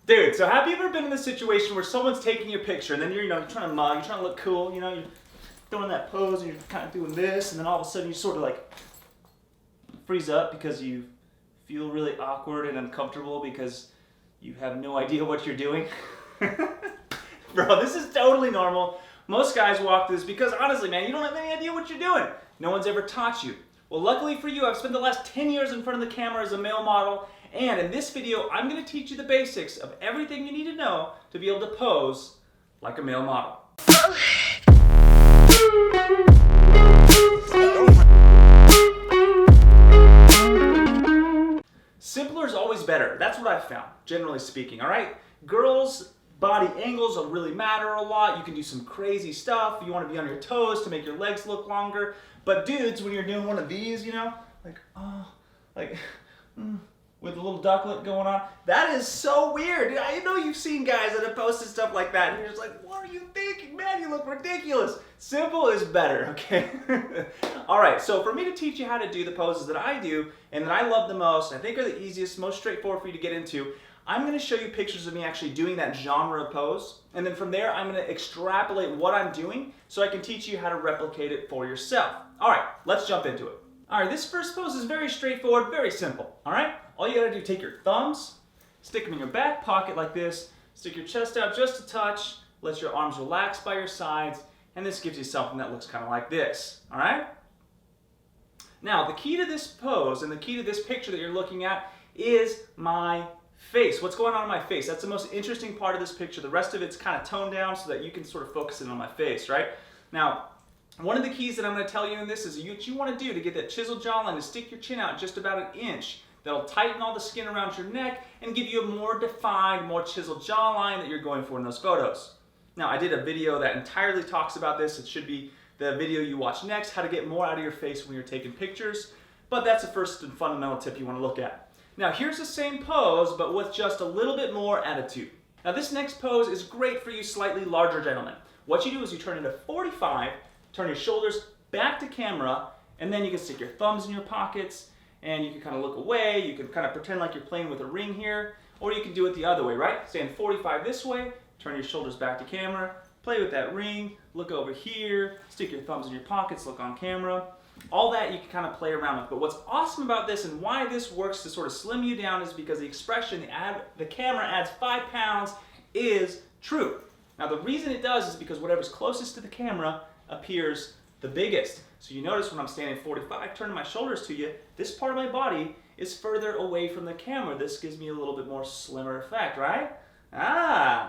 Dude, so have you ever been in this situation where someone's taking your picture and then you're trying to mug, you're trying to look cool, you're throwing that pose and you're kind of doing this, and then all of a sudden you sort of like freeze up because you feel really awkward and uncomfortable because you have no idea what you're doing? Bro, this is totally normal. Most guys walk through this because honestly, man, you don't have any idea what you're doing. No one's ever taught you. Well, luckily for you, I've spent the last 10 years in front of the camera as a male model, and in this video, I'm going to teach you the basics of everything you need to know to be able to pose like a male model. Simpler is always better. That's what I've found, generally speaking, all right? Girls' body angles will really matter a lot. You can do some crazy stuff. You want to be on your toes to make your legs look longer. But dudes, when you're doing one of these, with a little ducklet going on, that is so weird. I know you've seen guys that have posted stuff like that, and you're just like, what are you thinking, man? You look ridiculous. Simple is better, okay? All right, so for me to teach you how to do the poses that I do and that I love the most, and I think are the easiest, most straightforward for you to get into, I'm going to show you pictures of me actually doing that genre of pose, and then from there I'm going to extrapolate what I'm doing so I can teach you how to replicate it for yourself. All right, let's jump into it. All right, this first pose is very straightforward, very simple, all right? All you gotta do, take your thumbs, stick them in your back pocket like this, stick your chest out just a touch, let your arms relax by your sides, and this gives you something that looks kind of like this, all right? Now, the key to this pose and the key to this picture that you're looking at is my face. What's going on in my face? That's the most interesting part of this picture. The rest of it's kind of toned down so that you can sort of focus in on my face, right? Now, one of the keys that I'm going to tell you in this is what you want to do to get that chiseled jawline is stick your chin out just about an inch. That'll tighten all the skin around your neck and give you a more defined, more chiseled jawline that you're going for in those photos. Now, I did a video that entirely talks about this. It should be the video you watch next, how to get more out of your face when you're taking pictures. But that's the first and fundamental tip you want to look at. Now, here's the same pose, but with just a little bit more attitude. Now, this next pose is great for you slightly larger gentlemen. What you do is you turn into 45, turn your shoulders back to camera, and then you can stick your thumbs in your pockets, and you can kind of look away. You can kind of pretend like you're playing with a ring here, or you can do it the other way, right? Stand 45 this way, turn your shoulders back to camera, play with that ring, look over here, stick your thumbs in your pockets, look on camera. All that you can kind of play around with. But what's awesome about this and why this works to sort of slim you down is because the expression, the camera adds 5 pounds, is true. Now the reason it does is because whatever's closest to the camera appears the biggest. So you notice when I'm standing 45, turning my shoulders to you, this part of my body is further away from the camera. This gives me a little bit more slimmer effect, right?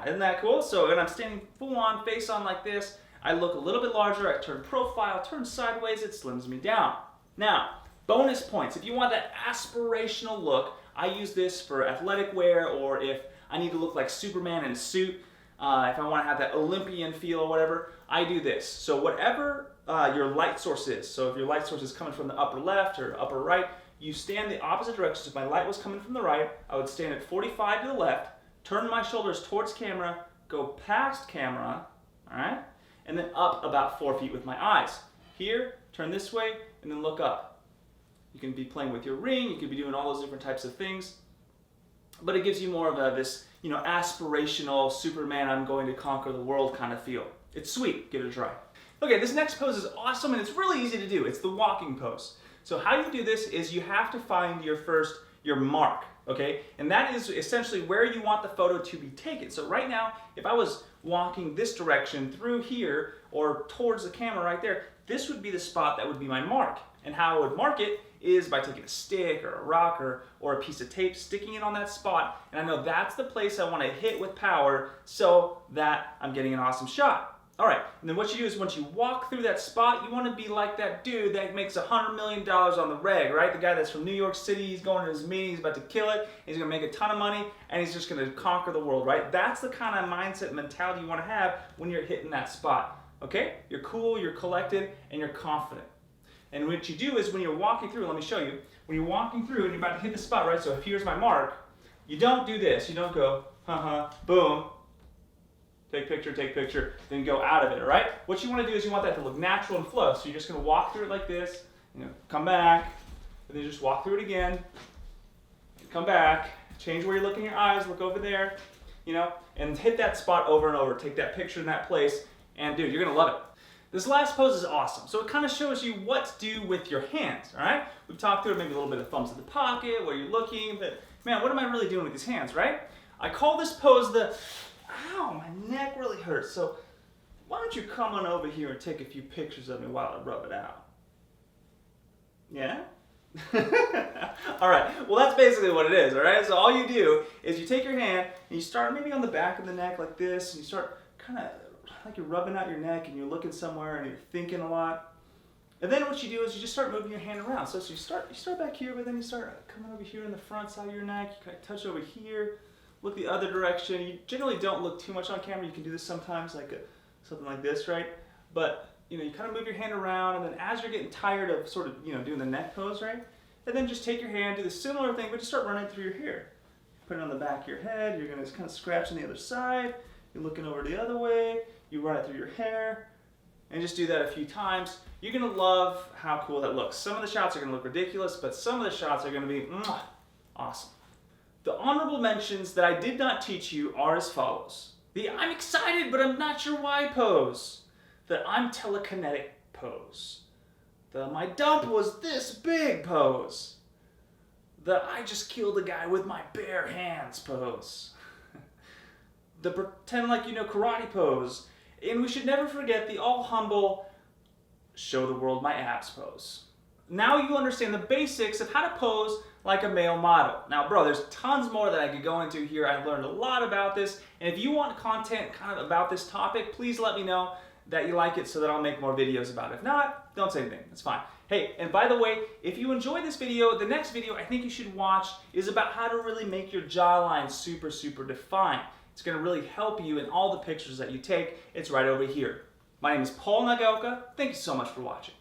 Isn't that cool? So when I'm standing full on, face on like this, I look a little bit larger, I turn profile, turn sideways, it slims me down. Now, bonus points. If you want that aspirational look, I use this for athletic wear, or if I need to look like Superman in a suit, if I want to have that Olympian feel or whatever, I do this. So whatever your light source is, so if your light source is coming from the upper left or upper right, you stand the opposite direction. So if my light was coming from the right, I would stand at 45 to the left, turn my shoulders towards camera, go past camera, all right? And then up about 4 feet with my eyes. Here, turn this way, and then look up. You can be playing with your ring, you could be doing all those different types of things, but it gives you more of this, aspirational Superman, I'm going to conquer the world kind of feel. It's sweet, give it a try. Okay, this next pose is awesome and it's really easy to do. It's the walking pose. So how you do this is you have to find your mark, okay? And that is essentially where you want the photo to be taken. So right now, if I was walking this direction through here or towards the camera right there, this would be the spot that would be my mark. And how I would mark it is by taking a stick or a rock or a piece of tape, sticking it on that spot, and I know that's the place I want to hit with power so that I'm getting an awesome shot. All right, and then what you do is once you walk through that spot, you want to be like that dude that makes $100 million on the reg, right? The guy that's from New York City, he's going to his meeting, he's about to kill it, he's going to make a ton of money, and he's just going to conquer the world, right? That's the kind of mindset and mentality you want to have when you're hitting that spot, okay? You're cool, you're collected, and you're confident. And what you do is when you're walking through, let me show you, when you're walking through and you're about to hit the spot, right? So if here's my mark, you don't do this. You don't go, boom, take picture, then go out of it, all right? What you want to do is you want that to look natural and flow. So you're just going to walk through it like this, come back, and then just walk through it again, come back, change where you're looking your eyes, look over there. you know, and hit that spot over and over. Take that picture in that place, and dude, you're gonna love it. This last pose is awesome. So it kind of shows you what to do with your hands, all right? We've talked through maybe a little bit of thumbs in the pocket, where you're looking, but man, what am I really doing with these hands, right? I call this pose the, ow, my neck really hurts. So why don't you come on over here and take a few pictures of me while I rub it out? Yeah? All right, well that's basically what it is, all right? So all you do is you take your hand and you start maybe on the back of the neck like this, and you start kind of like you're rubbing out your neck and you're looking somewhere and you're thinking a lot. And then what you do is you just start moving your hand around. So you start back here, but then you start coming over here in the front side of your neck. You kind of touch over here, look the other direction. You generally don't look too much on camera. You can do this sometimes, like something like this, right? But you know, you kind of move your hand around, and then as you're getting tired of sort of, you know, doing the neck pose, right? And then just take your hand, do the similar thing, but just start running through your hair. Put it on the back of your head. You're gonna kind of scratch on the other side. You're looking over the other way. You run it through your hair, and just do that a few times. You're gonna love how cool that looks. Some of the shots are gonna look ridiculous, but some of the shots are gonna be awesome. The honorable mentions that I did not teach you are as follows. The I'm excited, but I'm not sure why pose. The I'm telekinetic pose. The my dump was this big pose. The I just killed a guy with my bare hands pose. The pretend like you know karate pose. And we should never forget the all humble show the world my abs pose. Now you understand the basics of how to pose like a male model. Now, bro, there's tons more that I could go into here. I've learned a lot about this. And if you want content kind of about this topic, please let me know that you like it so that I'll make more videos about it. If not, don't say anything. It's fine. Hey, and by the way, if you enjoyed this video, the next video I think you should watch is about how to really make your jawline super, super defined. It's going to really help you in all the pictures that you take. It's right over here. My name is Paul Nagelka. Thank you so much for watching.